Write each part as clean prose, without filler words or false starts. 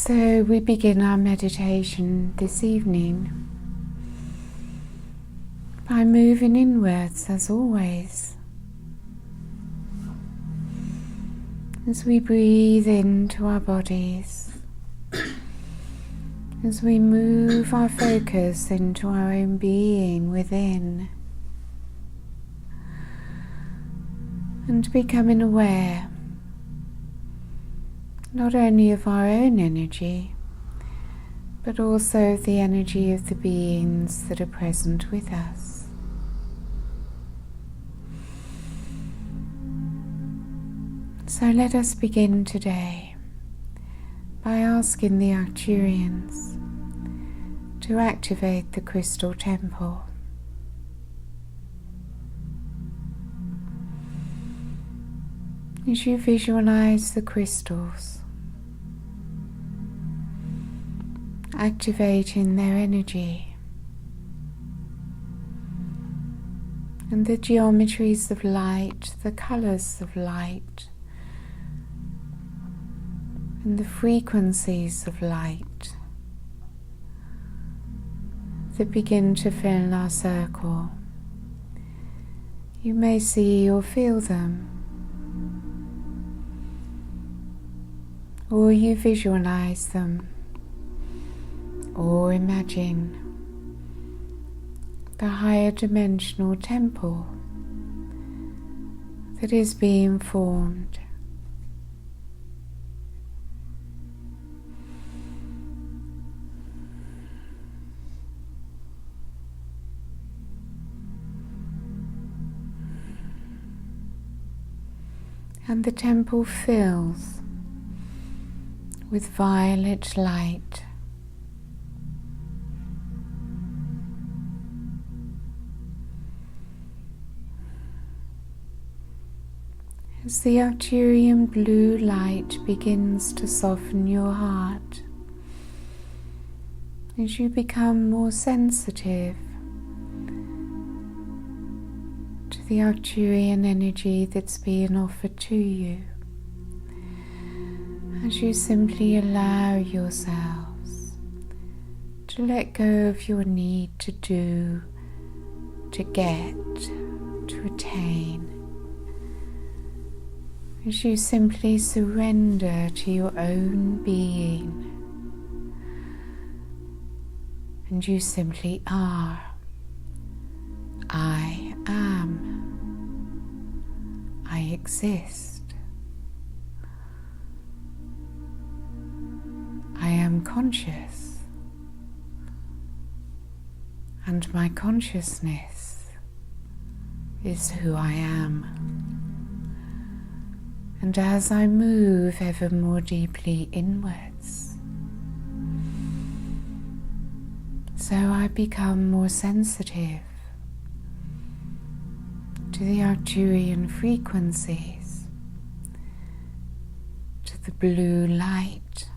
So we begin our meditation this evening by moving inwards as always. As we breathe into our bodies, as we move our focus into our own being within, and becoming aware not only of our own energy, but also of the energy of the beings that are present with us. So let us begin today by asking the Arcturians to activate the crystal temple. As you visualize the crystals activating their energy and the geometries of light, the colors of light, and the frequencies of light that begin to fill our circle. You may see or feel them, or you visualize them, or imagine the higher dimensional temple that is being formed. And the temple fills with violet light. As the Arcturian blue light begins to soften your heart, as you become more sensitive to the Arcturian energy that's being offered to you, as you simply allow yourselves to let go of your need to do, to get, to attain, as you simply surrender to your own being, and you simply are. I am. I exist. I am conscious, and my consciousness is who I am. And as I move ever more deeply inwards, so I become more sensitive to the Arcturian frequencies, to the blue light,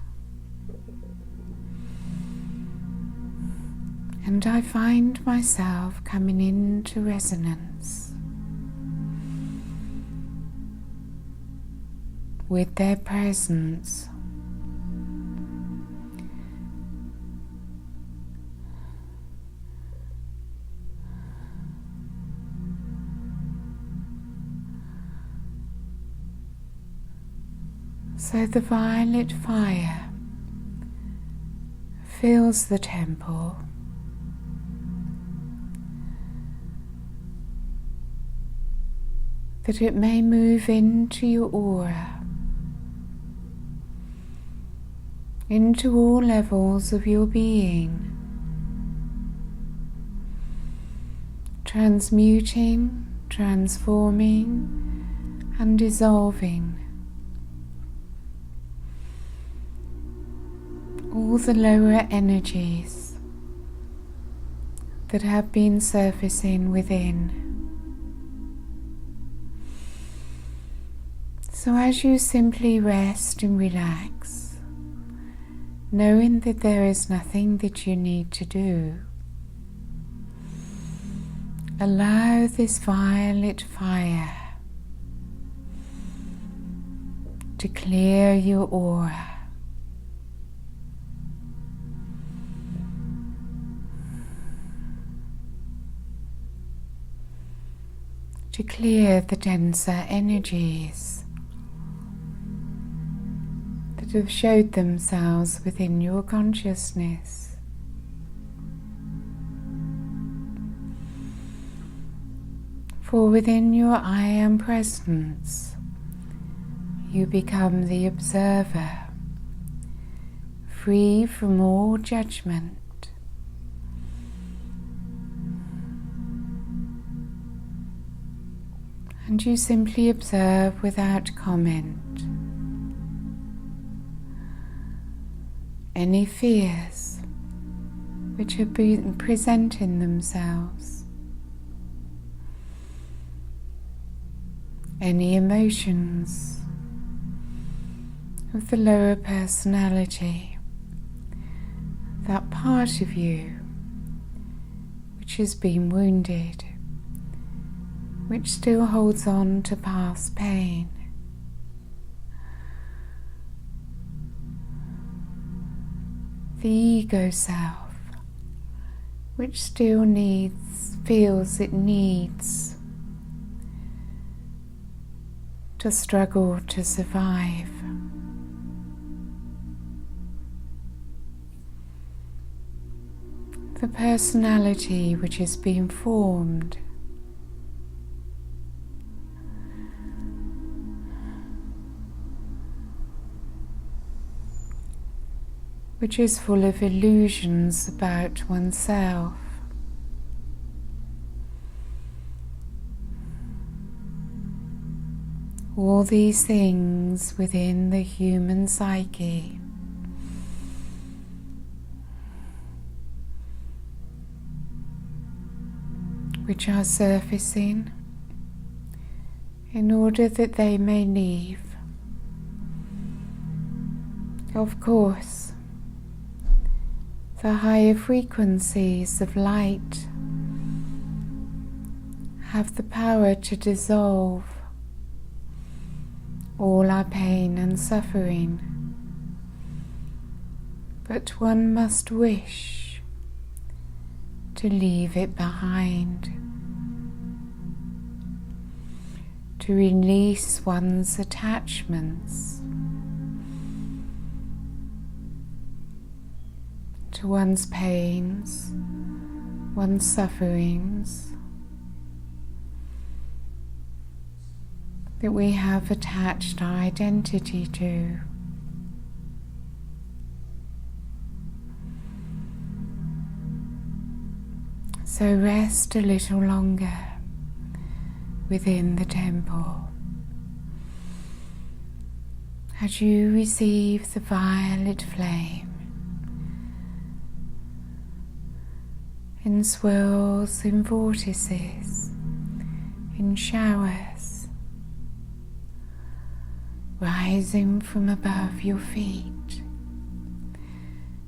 and I find myself coming into resonance with their presence. So the violet fire fills the temple, that it may move into your aura, into all levels of your being, transmuting, transforming, and dissolving all the lower energies that have been surfacing within. So as you simply rest and relax, knowing that there is nothing that you need to do, allow this violet fire to clear your aura, to clear the denser energies that have showed themselves within your consciousness. For within your I Am presence, you become the observer, free from all judgment. And you simply observe without comment any fears which have been presenting themselves, any emotions of the lower personality, that part of you which has been wounded, which still holds on to past pain. The ego self, which still feels it needs to struggle to survive. The personality which has been formed, which is full of illusions about oneself. All these things within the human psyche which are surfacing in order that they may leave. Of course, the higher frequencies of light have the power to dissolve all our pain and suffering, but one must wish to leave it behind, to release one's attachments to one's pains, one's sufferings that we have attached our identity to. So rest a little longer within the temple as you receive the violet flame in swirls, in vortices, in showers, rising from above your feet,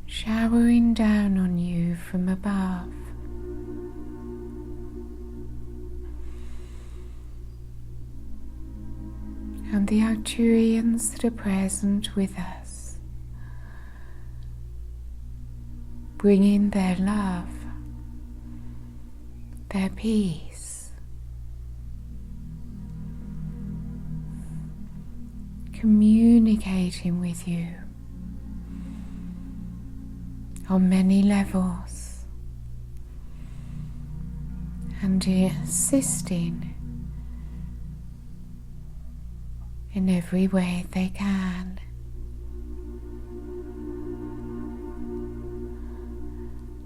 showering down on you from above. And the Arcturians that are present with us, bringing their love, their peace, communicating with you on many levels and assisting in every way they can.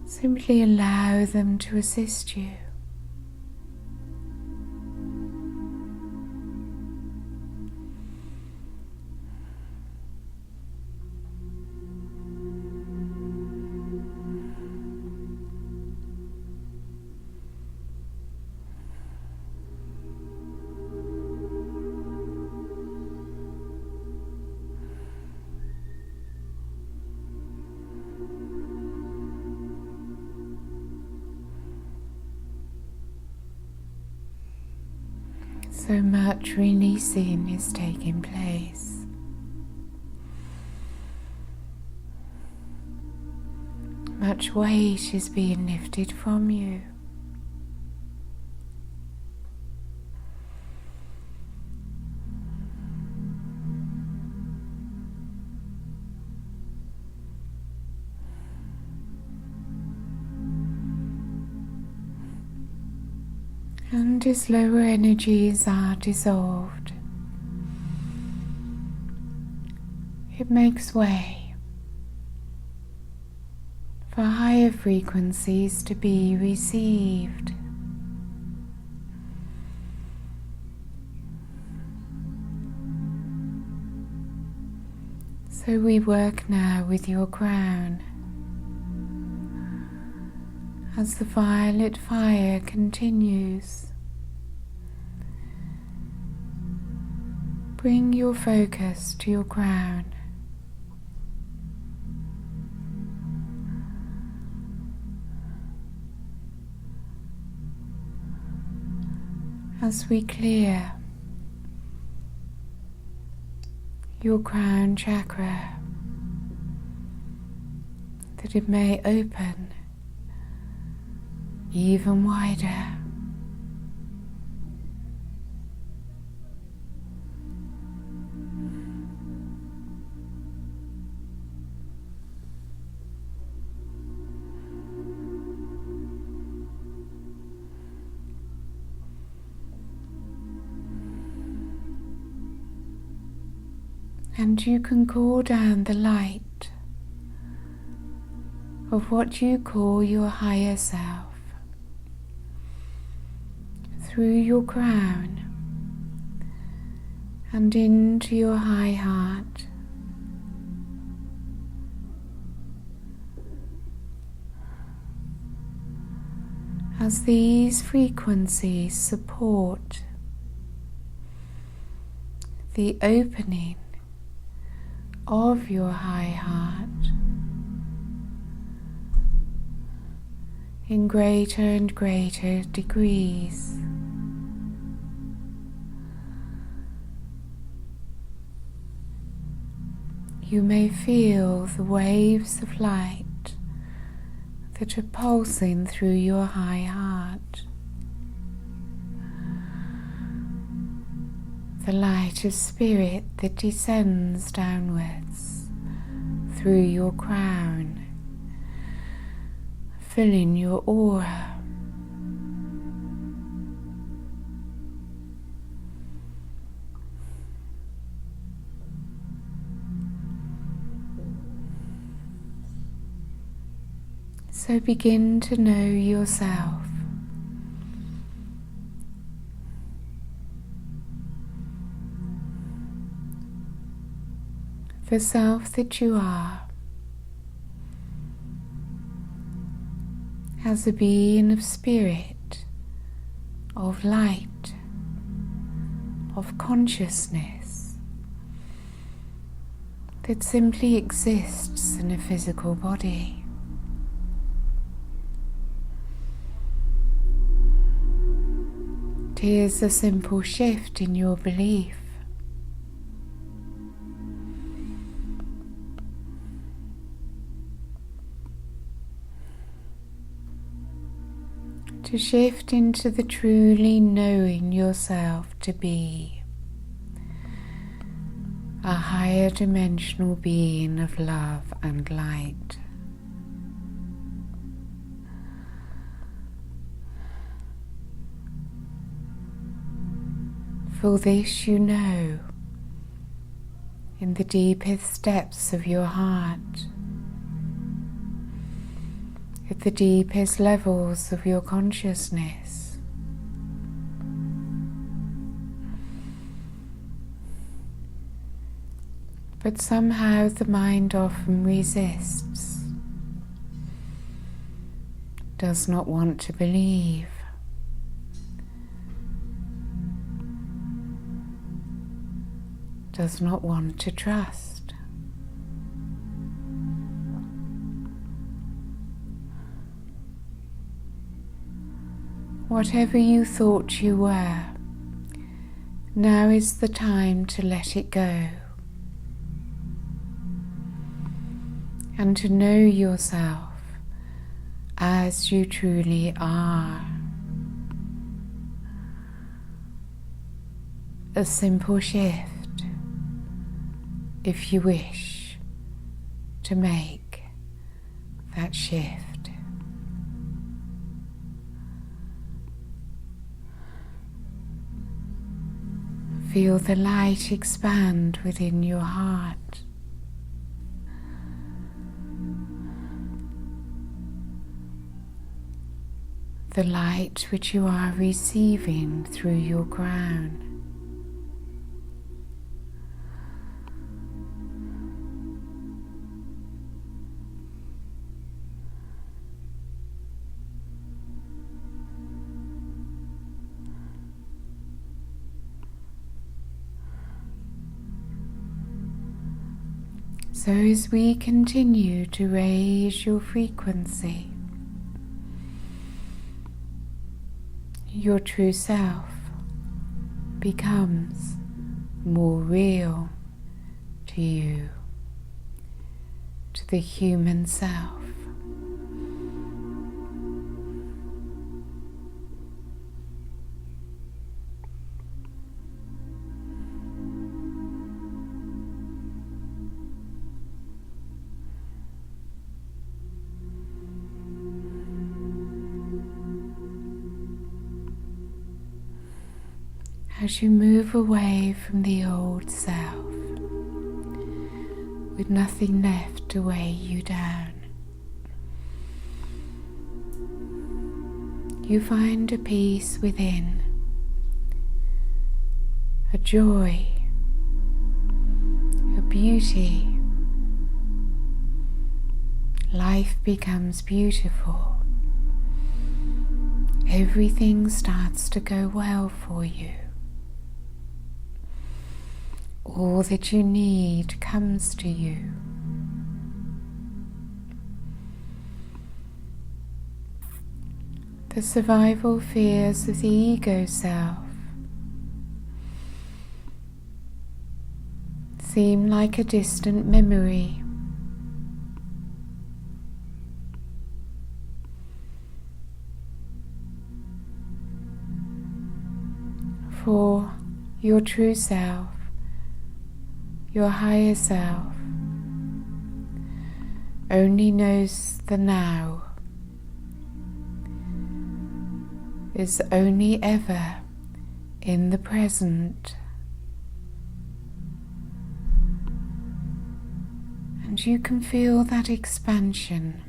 Simply allow them to assist you. So much releasing is taking place. Much weight is being lifted from you. And as lower energies are dissolved, it makes way for higher frequencies to be received. So we work now with your crown as the violet fire continues. Bring your focus to your crown. As we clear your crown chakra, that it may open even wider. And you can call down the light of what you call your higher self through your crown and into your high heart. As these frequencies support the opening of your high heart in greater and greater degrees. You may feel the waves of light that are pulsing through your high heart. The light of spirit that descends downwards through your crown, filling your aura. So begin to know yourself. The self that you are, as a being of spirit, of light, of consciousness, that simply exists in a physical body. It is a simple shift in your belief. To shift into the truly knowing yourself to be a higher dimensional being of love and light. For this you know in the deepest depths of your heart, at the deepest levels of your consciousness. But somehow the mind often resists, does not want to believe. Does not want to trust. Whatever you thought you were, now is the time to let it go and to know yourself as you truly are. A simple shift, if you wish to make that shift. Feel the light expand within your heart. The light which you are receiving through your crown. So as we continue to raise your frequency, your true self becomes more real to you, to the human self. As you move away from the old self, with nothing left to weigh you down, you find a peace within, a joy, a beauty. Life becomes beautiful. Everything starts to go well for you. All that you need comes to you. The survival fears of the ego self seem like a distant memory. For your true self, your higher self, only knows the now, is only ever in the present, and you can feel that expansion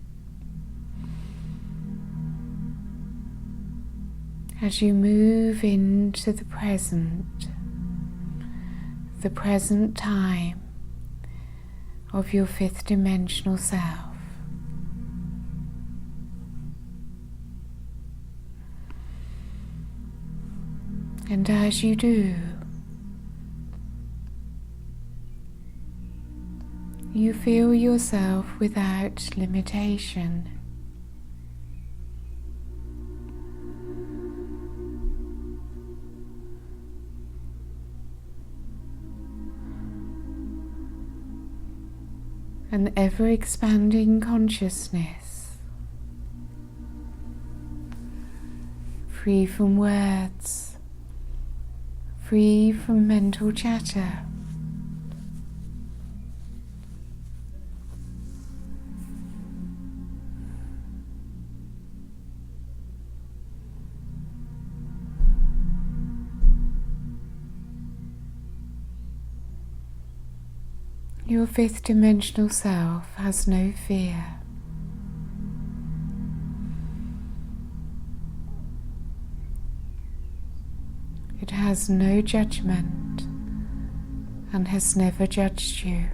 as you move into the present time of your fifth dimensional self. And as you do, you feel yourself without limitation. An ever-expanding consciousness, free from words, free from mental chatter. Your fifth dimensional self has no fear. It has no judgment and has never judged you.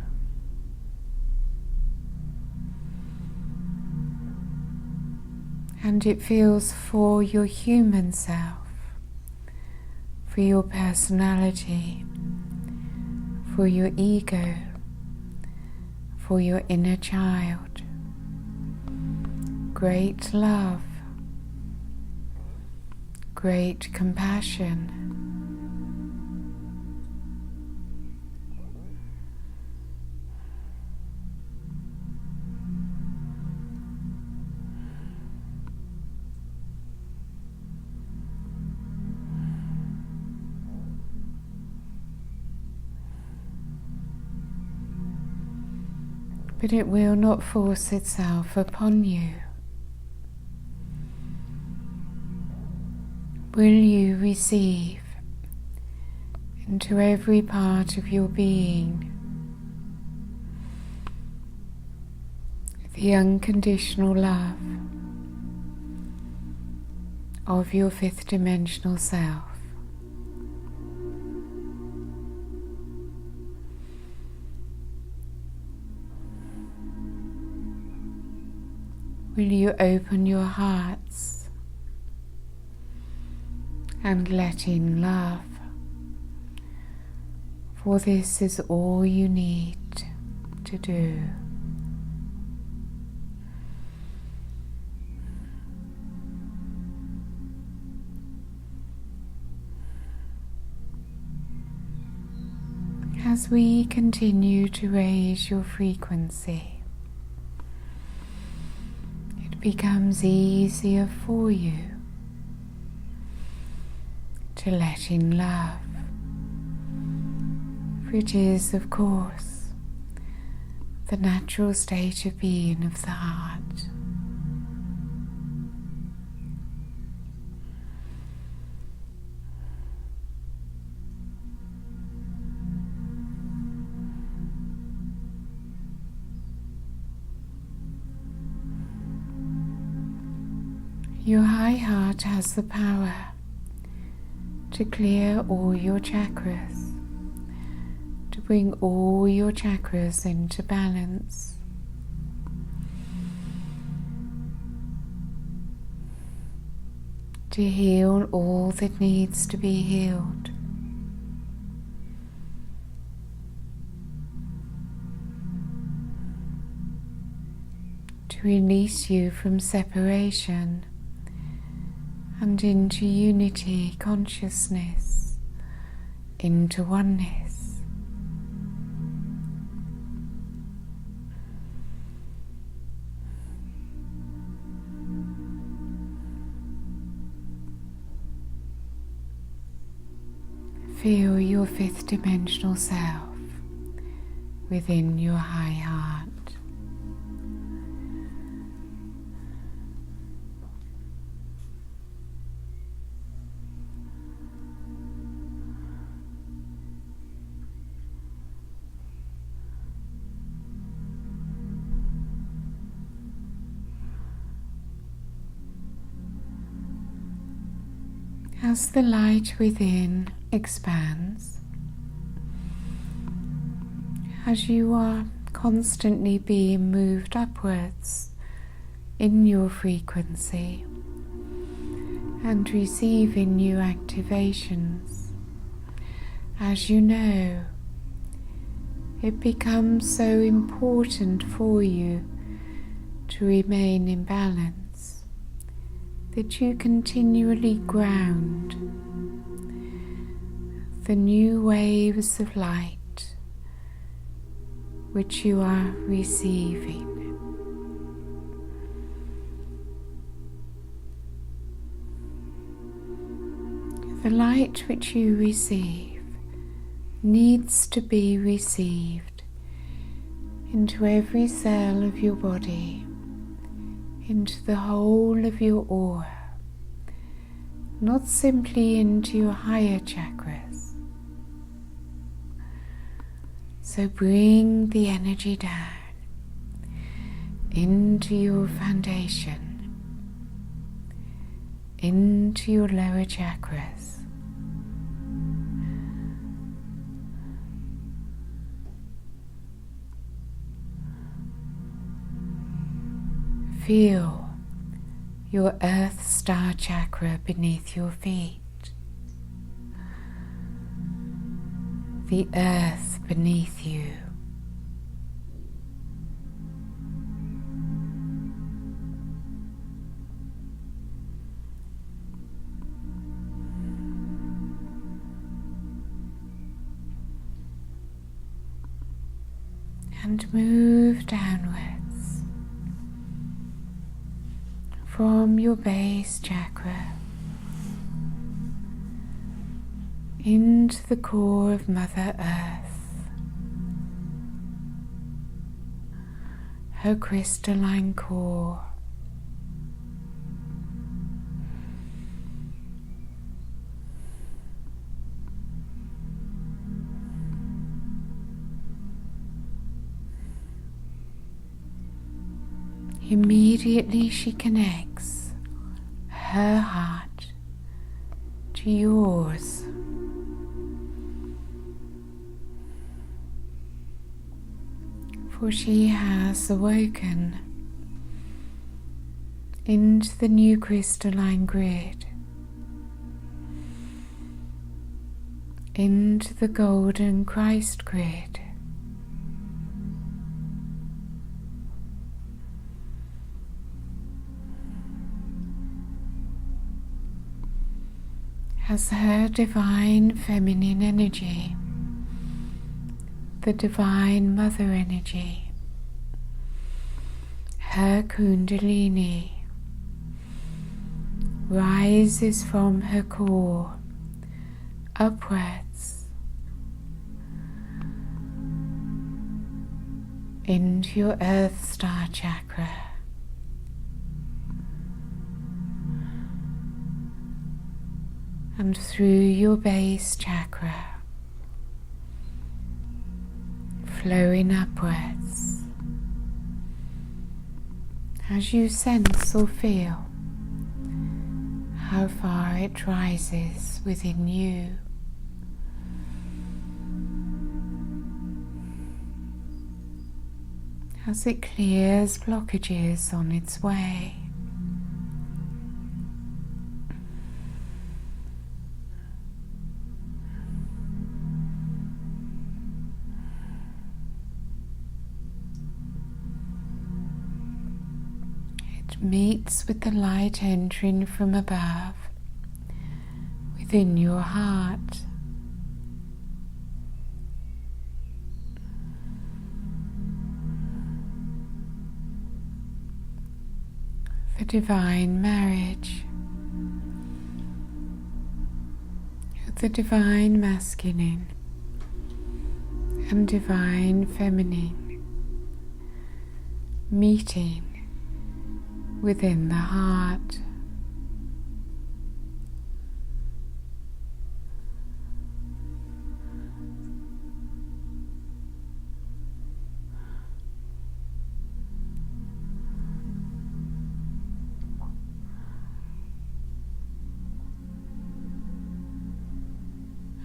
And it feels for your human self, for your personality, for your ego, for your inner child, great love, great compassion. But it will not force itself upon you. Will you receive into every part of your being. The unconditional love of your fifth dimensional self. Will you open your hearts and let in love? For this is all you need to do. As we continue to raise your frequency, it becomes easier for you to let in love, for it is, of course, the natural state of being of the heart. Your high heart has the power to clear all your chakras, to bring all your chakras into balance. To heal all that needs to be healed. To release you from separation and into unity, consciousness, into oneness. Feel your fifth dimensional self within your high heart. As the light within expands, as you are constantly being moved upwards in your frequency and receiving new activations, as you know, it becomes so important for you to remain in balance, that you continually ground the new waves of light which you are receiving. The light which you receive needs to be received into every cell of your body, into the whole of your aura, not simply into your higher chakras. So bring the energy down into your foundation, into your lower chakras. Feel your Earth Star chakra beneath your feet, the earth beneath you. And move downwards from your base chakra into the core of Mother Earth, her crystalline core. immediately she connects her heart to yours. For she has awoken into the new crystalline grid, into the golden Christ grid. As her divine feminine energy, the divine mother energy, her kundalini, rises from her core upwards into your Earth Star chakra, and through your base chakra, flowing upwards as you sense or feel how far it rises within you. As it clears blockages on its way. Meets with the light entering from above within your heart. The divine marriage of the divine masculine and divine feminine meeting within the heart.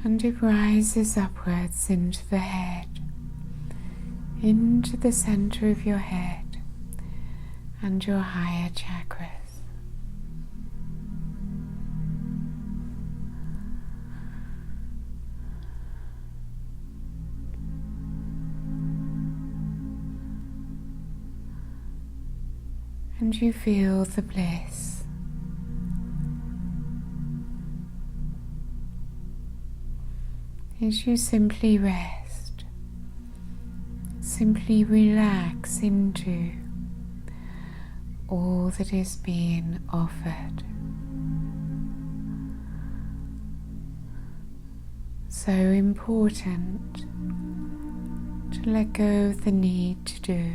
And it rises upwards into the head, into the center of your head and your higher chakras. And you feel the bliss. As you simply rest, simply relax into all that is being offered. So important to let go of the need to do.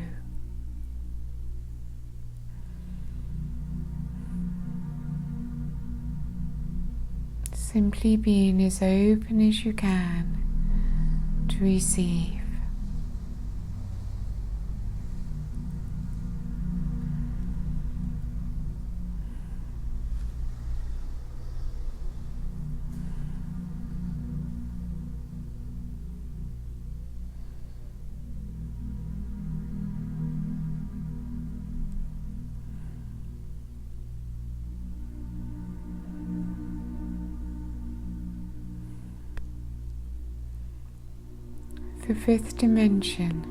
Simply being as open as you can to receive. The fifth dimension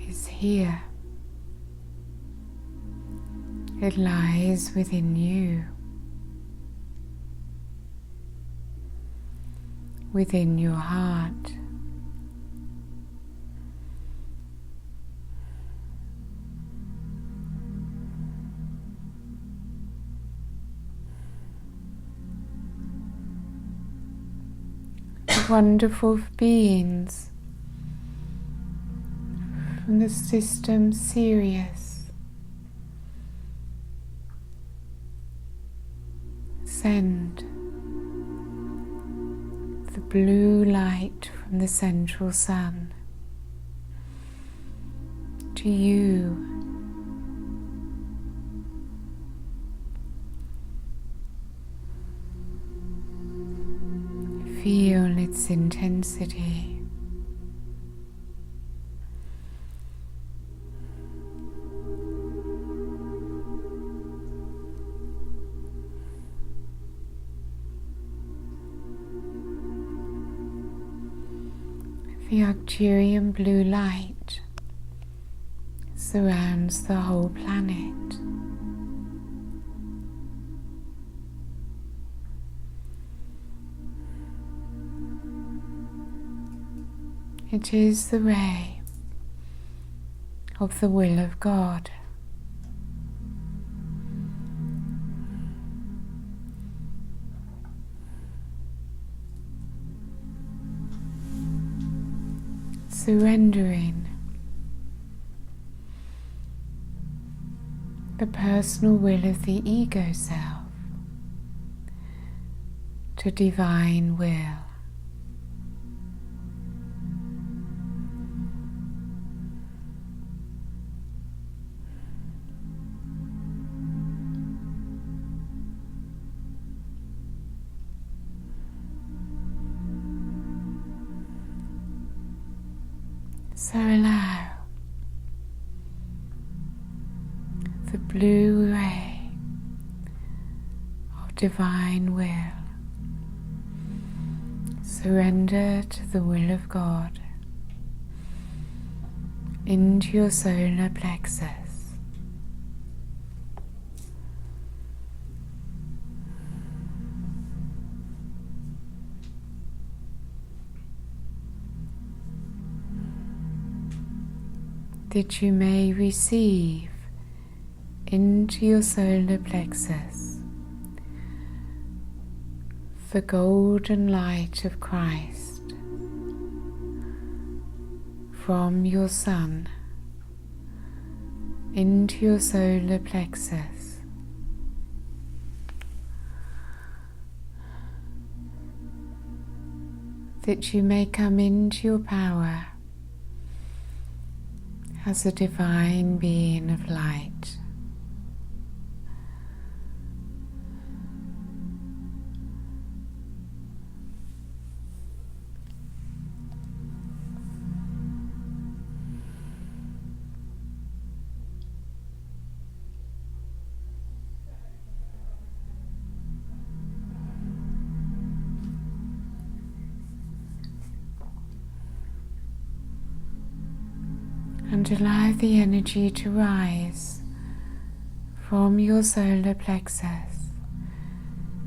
is here. It lies within you, within your heart. Wonderful beings from the system Sirius send the blue light from the central sun to you feel its intensity. The Arcturian blue light surrounds the whole planet. It is the ray of the will of God. Surrendering the personal will of the ego self to divine will. So allow the blue ray of divine will surrender to the will of God into your solar plexus. That you may receive into your solar plexus the golden light of Christ from your sun into your solar plexus. That you may come into your power as a divine being of light. And allow the energy to rise from your solar plexus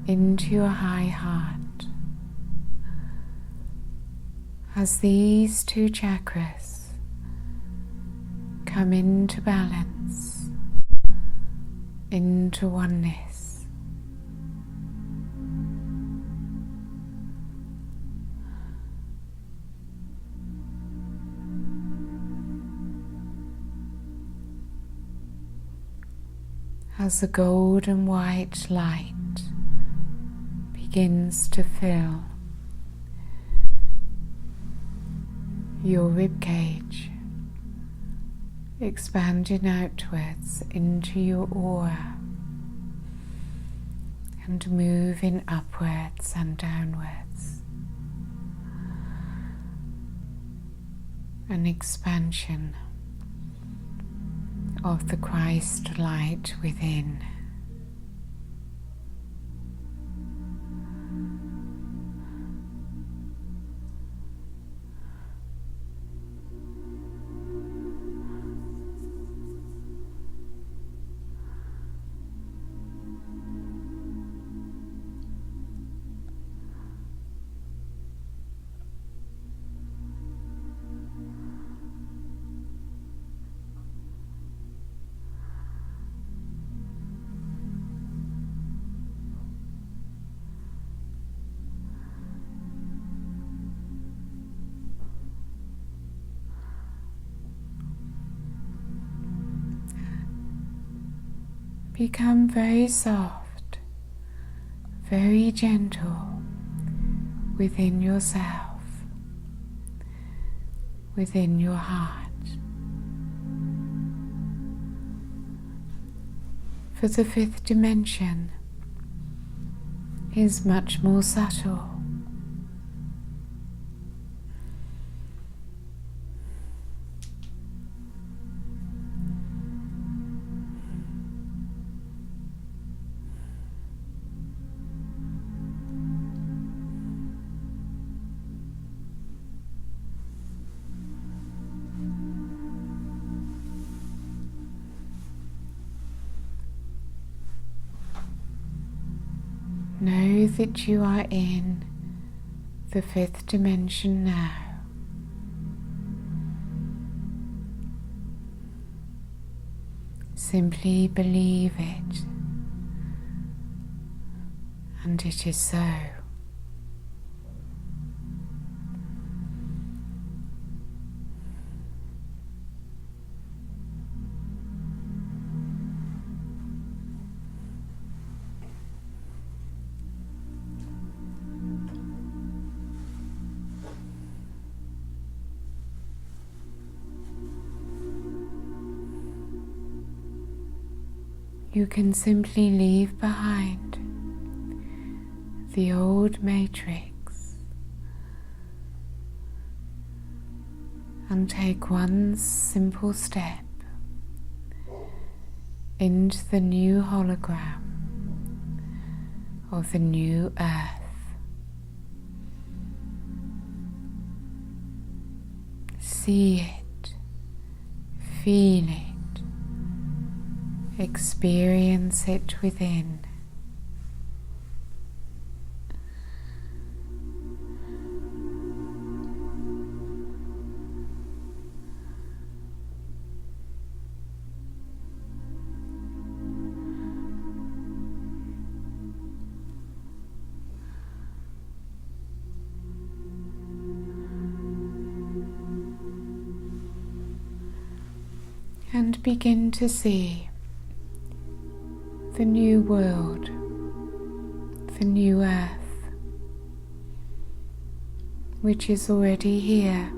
into your high heart as these two chakras come into balance, into oneness. As the golden white light begins to fill your ribcage, expanding outwards into your aura and moving upwards and downwards, an expansion of the Christ light within. Become very soft, very gentle within yourself, within your heart. For the fifth dimension is much more subtle Know that you are in the fifth dimension now. Simply believe it, and it is so. You can simply leave behind the old matrix and take one simple step into the new hologram of the new earth. See it, feel it. Experience it within. And begin to see the new world, the new earth, which is already here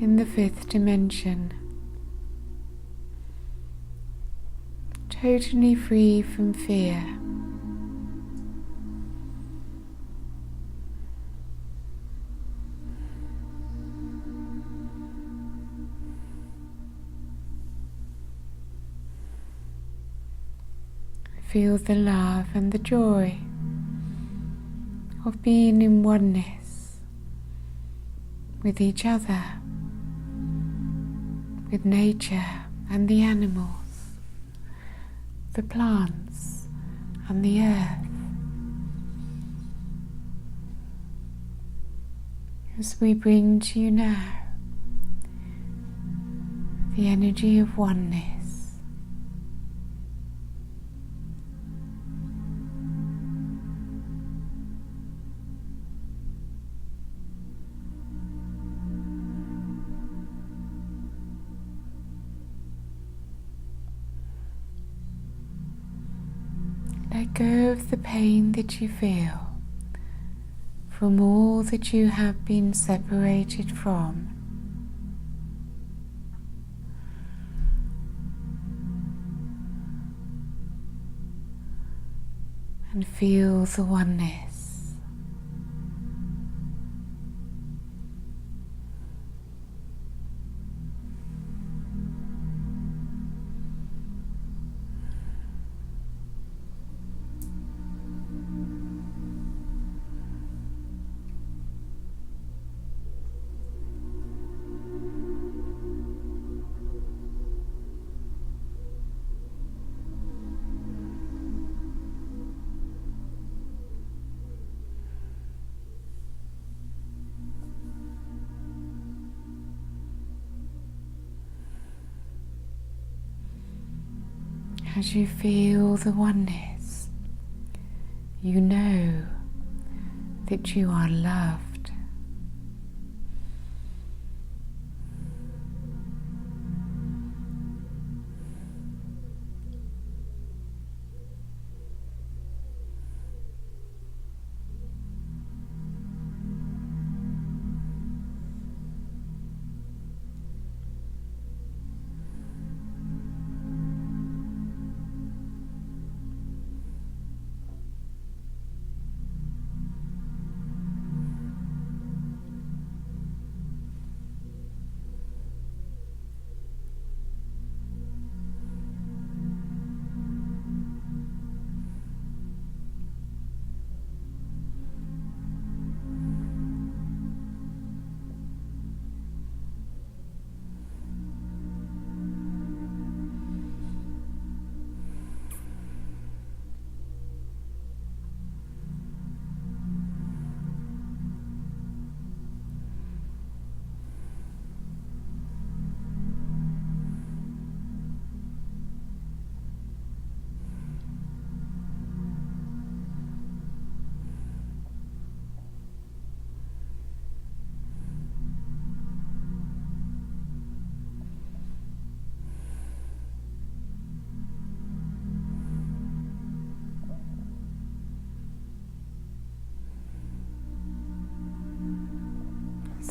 in the fifth dimension, totally free from fear. Feel the love and the joy of being in oneness with each other, with nature and the animals, the plants and the earth. As we bring to you now the energy of oneness. Let go of the pain that you feel from all that you have been separated from. And feel the oneness. As you feel the oneness, you know that you are loved.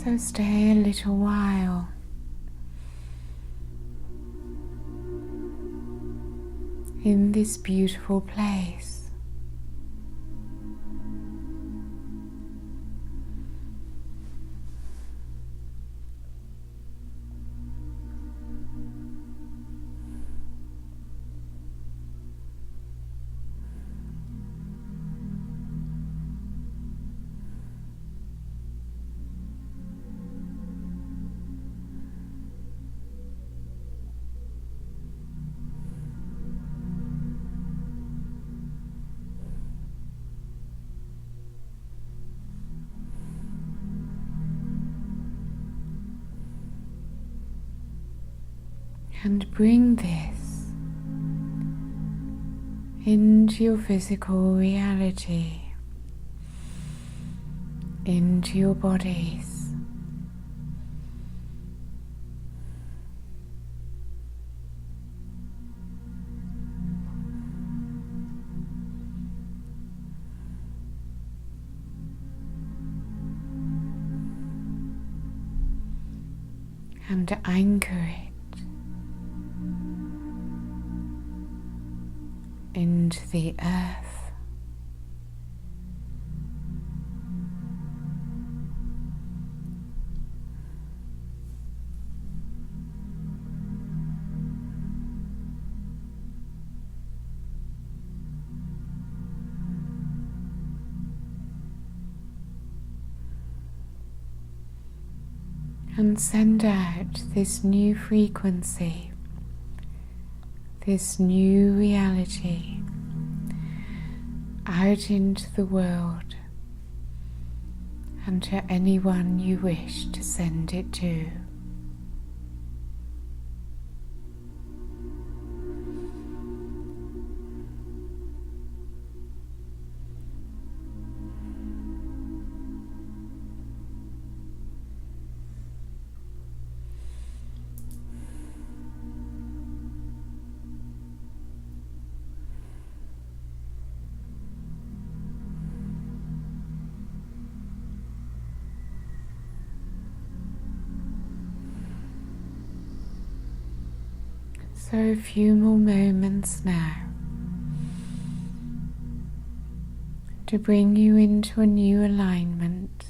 So stay a little while in this beautiful place. And bring this into your physical reality, into your bodies. And anchor it into the earth. And send out this new frequency, this new reality out into the world and to anyone you wish to send it to. So a few more moments now to bring you into a new alignment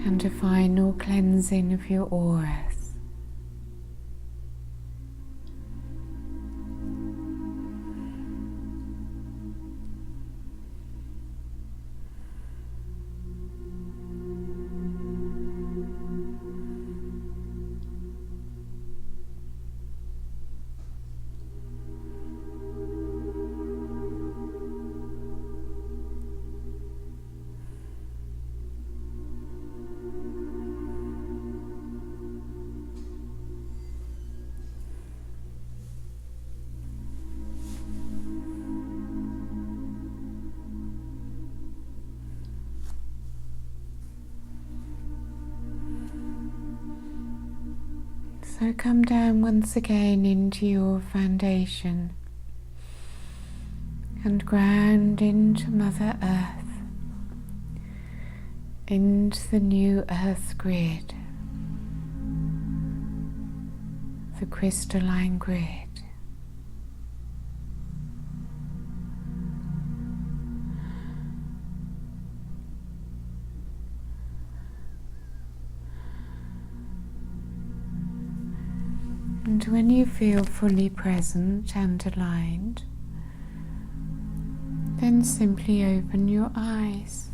and a final cleansing of your auras. So come down once again into your foundation and ground into Mother Earth, into the new Earth grid, the crystalline grid. And when you feel fully present and aligned, then simply open your eyes.